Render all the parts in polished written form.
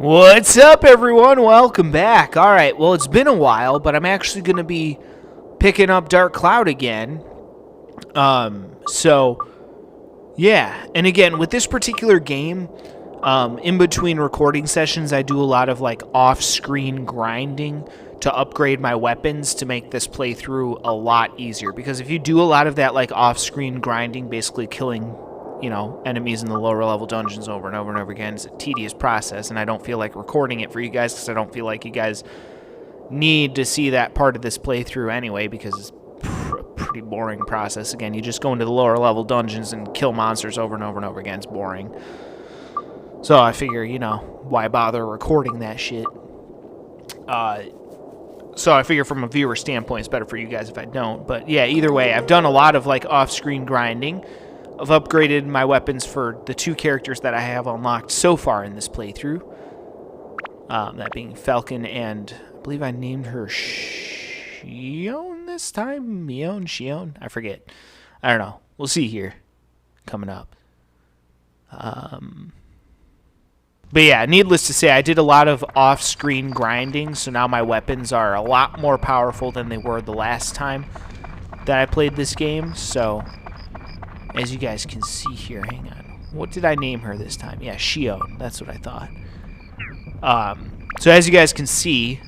What's up, everyone? Welcome back. All right, well, it's been a while, but I'm actually going to be picking up Dark Cloud again. Yeah. And again, with this particular game, in between recording sessions, I do a lot of, like, off-screen grinding to upgrade my weapons to make this playthrough a lot easier. Because if you do a lot of that, like, off-screen grinding, basically killing enemies in the lower level dungeons over and over and over again, it's a tedious process, and I don't feel like recording it for you guys because I don't feel like you guys need to see that part of this playthrough anyway, because it's a pretty boring process. Again, you just go into the lower level dungeons and kill monsters over and over and over again. It's boring. So I figure, why bother recording that shit? So I figure from a viewer standpoint, it's better for you guys if I don't. But yeah, either way, I've done a lot of like off-screen grinding. I've upgraded my weapons for the two characters that I have unlocked so far in this playthrough. That being Falcon and I believe I named her Shion this time? Shion? I forget. I don't know. We'll see here. Coming up. But yeah, needless to say, I did a lot of off-screen grinding, so now my weapons are a lot more powerful than they were the last time that I played this game, so as you guys can see here, hang on. What did I name her this time? Yeah, Shion. That's what I thought. So as you guys can see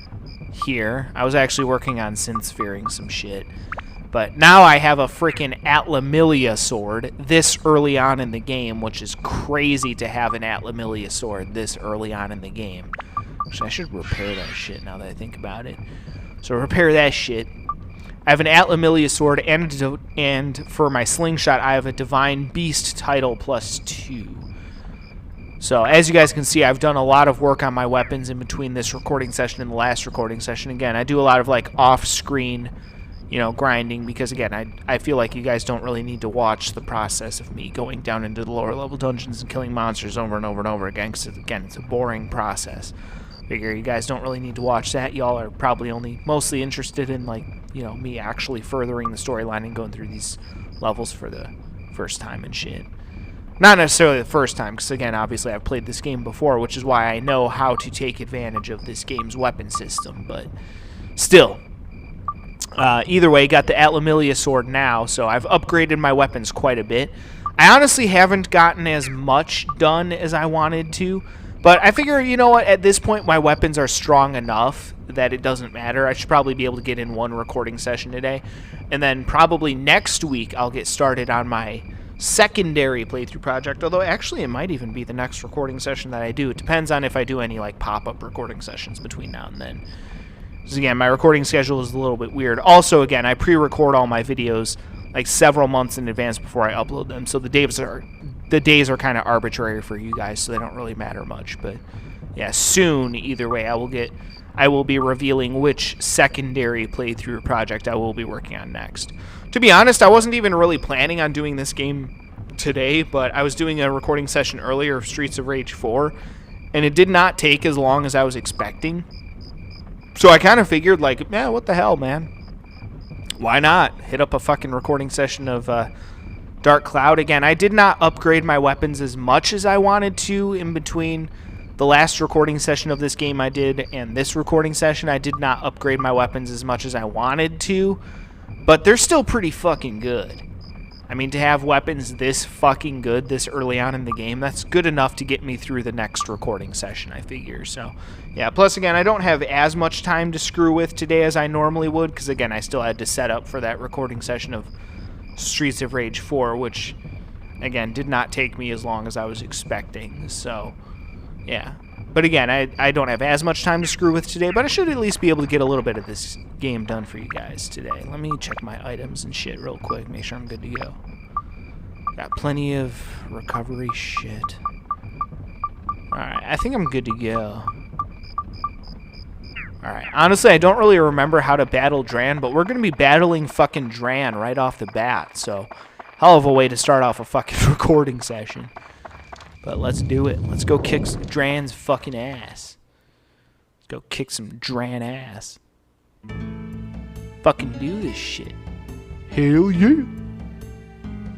here, I was actually working on synth-sphering some shit. But now I have a freaking Atlamilia sword this early on in the game, which is crazy to have an Atlamilia sword this early on in the game. Actually, I should repair that shit now that I think about it. So repair that shit. I have an Atlamilia sword, and for my slingshot, I have a Divine Beast title +2. So, as you guys can see, I've done a lot of work on my weapons in between this recording session and the last recording session. Again, I do a lot of, like, off-screen, grinding, because, again, I feel like you guys don't really need to watch the process of me going down into the lower-level dungeons and killing monsters over and over and over again, because, again, it's a boring process. Figure you guys don't really need to watch that. Y'all are probably only mostly interested in, like, me actually furthering the storyline and going through these levels for the first time and shit. Not necessarily the first time, because, again, obviously I've played this game before, which is why I know how to take advantage of this game's weapon system, but still. Either way, got the Atlamilia sword now, so I've upgraded my weapons quite a bit. I honestly haven't gotten as much done as I wanted to, but I figure, you know what, at this point my weapons are strong enough that it doesn't matter. I should probably be able to get in one recording session today. And then probably next week I'll get started on my secondary playthrough project. Although actually it might even be the next recording session that I do. It depends on if I do any like pop-up recording sessions between now and then. Because again, my recording schedule is a little bit weird. Also, again, I pre-record all my videos like several months in advance before I upload them. So the days are kind of arbitrary for you guys, so they don't really matter much. But yeah, soon, either way, I will be revealing which secondary playthrough project I will be working on next. To be honest, I wasn't even really planning on doing this game today, but I was doing a recording session earlier of Streets of Rage 4, and it did not take as long as I was expecting. So I kind of figured, like, man, what the hell, man? Why not hit up a fucking recording session of Dark Cloud again? I did not upgrade my weapons as much as I wanted to in between the last recording session of this game I did and this recording session. I did not upgrade my weapons as much as I wanted to, but they're still pretty fucking good. I mean, to have weapons this fucking good this early on in the game, that's good enough to get me through the next recording session, I figure. So, yeah, plus, again, I don't have as much time to screw with today as I normally would, because, again, I still had to set up for that recording session of Streets of Rage 4, which, again, did not take me as long as I was expecting. So, yeah. But, again, I don't have as much time to screw with today, but I should at least be able to get a little bit of this game done for you guys today. Let me check my items and shit real quick, make sure I'm good to go. Got plenty of recovery shit. Alright, I think I'm good to go. Alright, honestly, I don't really remember how to battle Dran, but we're going to be battling fucking Dran right off the bat, so hell of a way to start off a fucking recording session. But let's do it. Let's go kick some Dran's fucking ass. Let's go kick some Dran ass. Fucking do this shit. Hell yeah.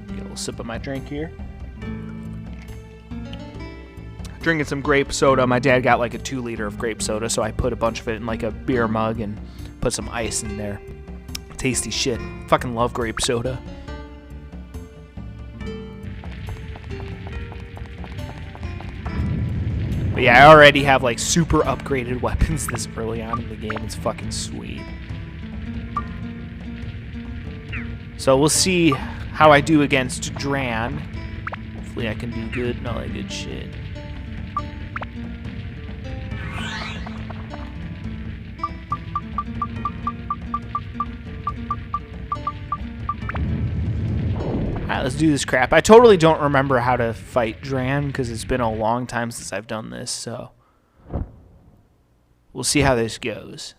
Get a little sip of my drink here. drinking some grape soda. My dad got like a 2-liter of grape soda, so I put a bunch of it in like a beer mug and put some ice in there. Tasty shit. Fucking love grape soda. But yeah, I already have like super upgraded weapons this early on in the game. It's fucking sweet. So we'll see how I do against Dran. Hopefully I can do good and all that good shit. Alright, let's do this crap. I totally don't remember how to fight Dran because it's been a long time since I've done this, so we'll see how this goes.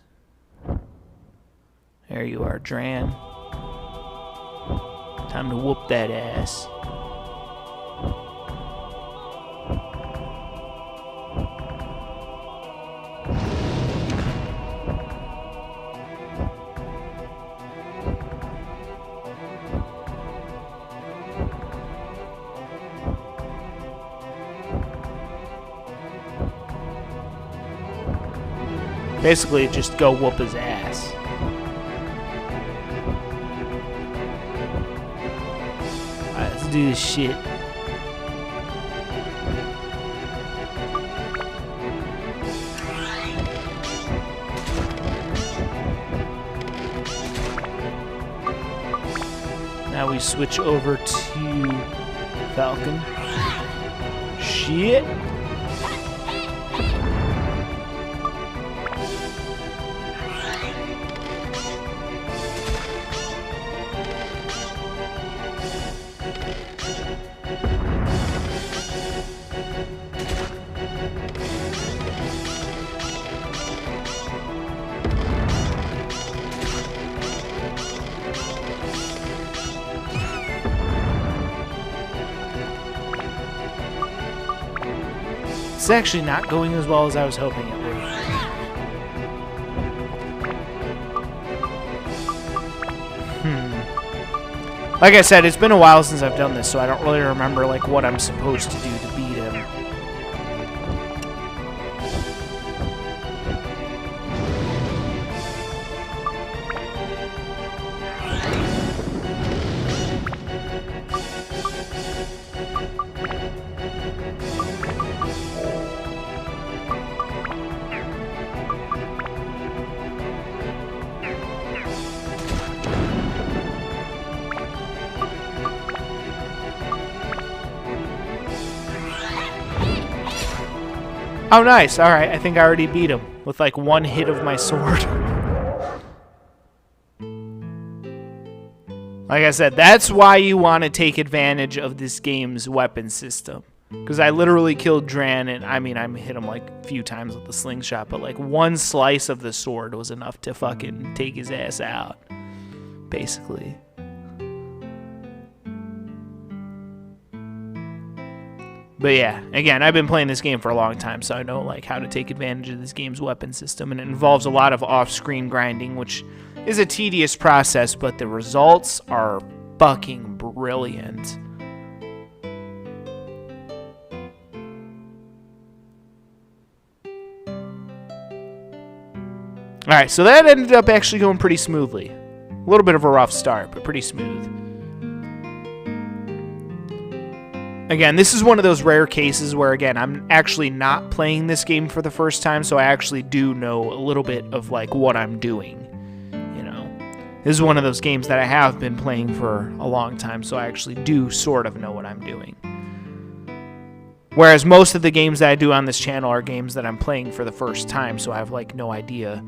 There you are, Dran. Time to whoop that ass. Basically, just go whoop his ass. Alright, let's do this shit. Now we switch over to Falcon. Shit. It's actually not going as well as I was hoping it would. Like I said, it's been a while since I've done this, so I don't really remember like what I'm supposed to do to beat him. Oh, nice. All right, I think I already beat him with like one hit of my sword. Like I said, that's why you want to take advantage of this game's weapon system. Because I literally killed Dran, and I mean, I hit him like a few times with the slingshot, but like one slice of the sword was enough to fucking take his ass out, basically. But yeah, again, I've been playing this game for a long time, so I know like how to take advantage of this game's weapon system, and it involves a lot of off-screen grinding, which is a tedious process, but the results are fucking brilliant. Alright, so that ended up actually going pretty smoothly. A little bit of a rough start, but pretty smooth. Again, this is one of those rare cases where, again, I'm actually not playing this game for the first time, so I actually do know a little bit of, like, what I'm doing, you know. This is one of those games that I have been playing for a long time, so I actually do sort of know what I'm doing. Whereas most of the games that I do on this channel are games that I'm playing for the first time, so I have, like, no idea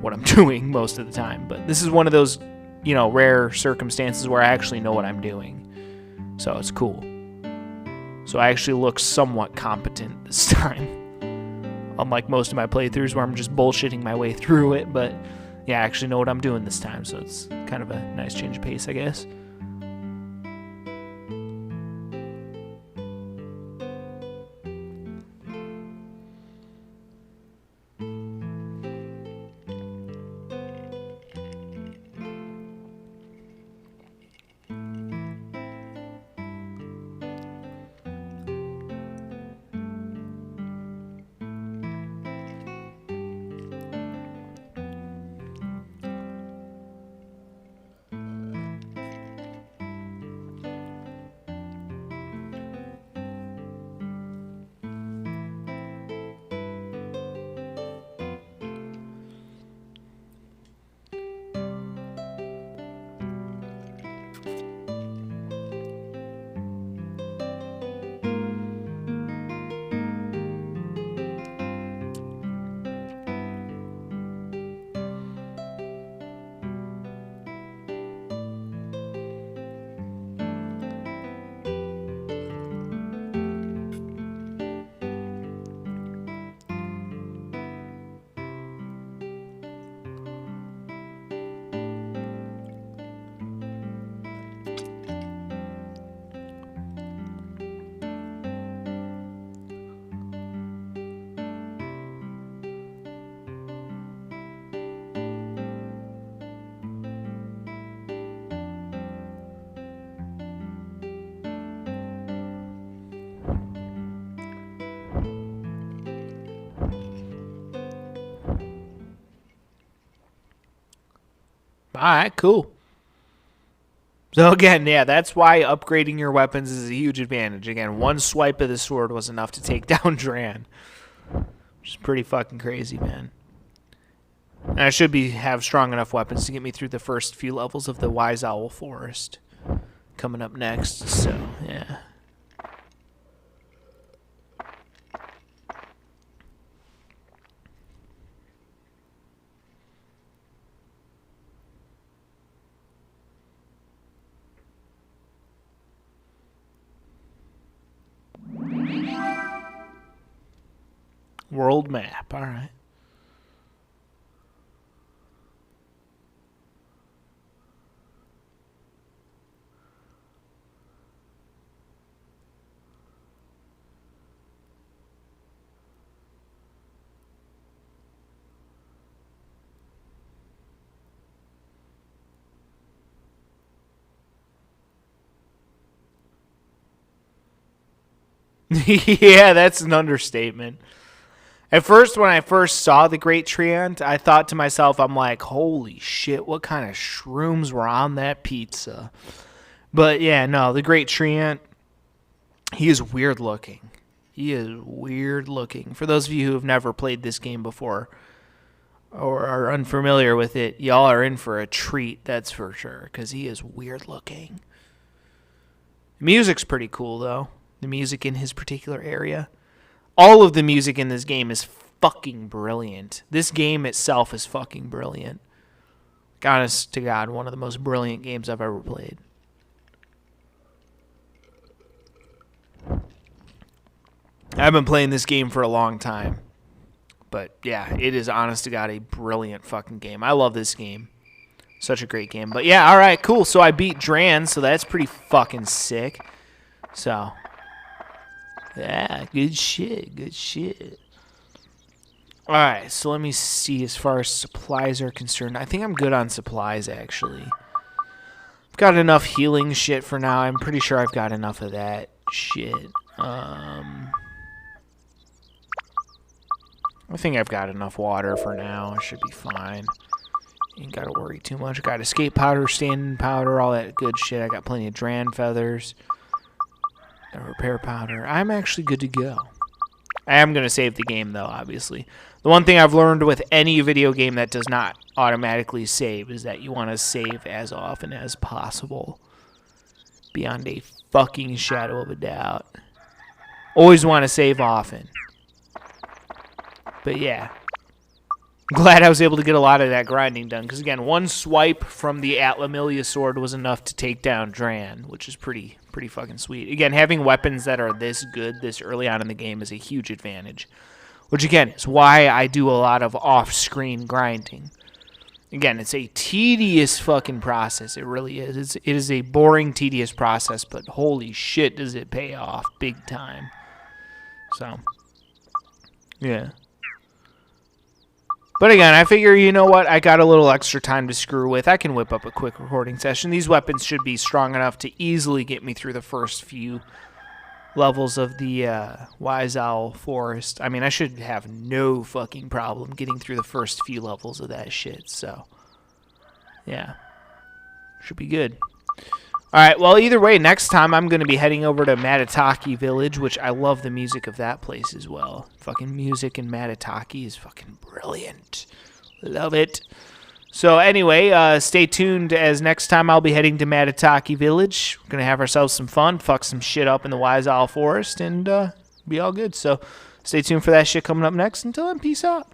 what I'm doing most of the time. But this is one of those, you know, rare circumstances where I actually know what I'm doing. So it's cool. So I actually look somewhat competent this time. Unlike most of my playthroughs where I'm just bullshitting my way through it. But yeah, I actually know what I'm doing this time. So it's kind of a nice change of pace, I guess. Alright, cool. So again, yeah, that's why upgrading your weapons is a huge advantage. Again, one swipe of the sword was enough to take down Dran. Which is pretty fucking crazy, man. And I should have strong enough weapons to get me through the first few levels of the Wise Owl Forest coming up next, so yeah. World map, alright. Yeah, that's an understatement. At first, when I first saw the Great Treant, I thought to myself, I'm like, holy shit, what kind of shrooms were on that pizza? But yeah, no, the Great Treant, he is weird looking. He is weird looking. For those of you who have never played this game before or are unfamiliar with it, y'all are in for a treat, that's for sure, because he is weird looking. The music's pretty cool, though. The music in his particular area. All of the music in this game is fucking brilliant. This game itself is fucking brilliant. Honest to God, one of the most brilliant games I've ever played. I've been playing this game for a long time. But yeah, it is honest to God a brilliant fucking game. I love this game. Such a great game. But yeah, alright, cool. So I beat Dran, so that's pretty fucking sick. So... yeah, good shit, good shit. Alright, so let me see as far as supplies are concerned. I think I'm good on supplies, actually. I've got enough healing shit for now. I'm pretty sure I've got enough of that shit. I think I've got enough water for now. I should be fine. Ain't gotta worry too much. Got escape powder, standing powder, all that good shit. I got plenty of Dran feathers. A repair powder. I'm actually good to go. I am going to save the game, though, obviously. The one thing I've learned with any video game that does not automatically save is that you want to save as often as possible. Beyond a fucking shadow of a doubt. Always want to save often. But yeah. Glad I was able to get a lot of that grinding done. Because again, one swipe from the Atlamilia sword was enough to take down Dran, which is pretty fucking sweet. Again, having weapons that are this good this early on in the game is a huge advantage. Which again, is why I do a lot of off-screen grinding. Again, it's a tedious fucking process. It really is. It is a boring, tedious process, but holy shit does it pay off big time. So, yeah. But again, I figure, you know what, I got a little extra time to screw with. I can whip up a quick recording session. These weapons should be strong enough to easily get me through the first few levels of the Wise Owl Forest. I mean, I should have no fucking problem getting through the first few levels of that shit. So, yeah. Should be good. Alright, well, either way, next time I'm going to be heading over to Matataki Village, which I love the music of that place as well. Fucking music in Matataki is fucking brilliant. Love it. So anyway, stay tuned as next time I'll be heading to Matataki Village. We're going to have ourselves some fun, fuck some shit up in the Wise Owl Forest, and be all good. So stay tuned for that shit coming up next. Until then, peace out.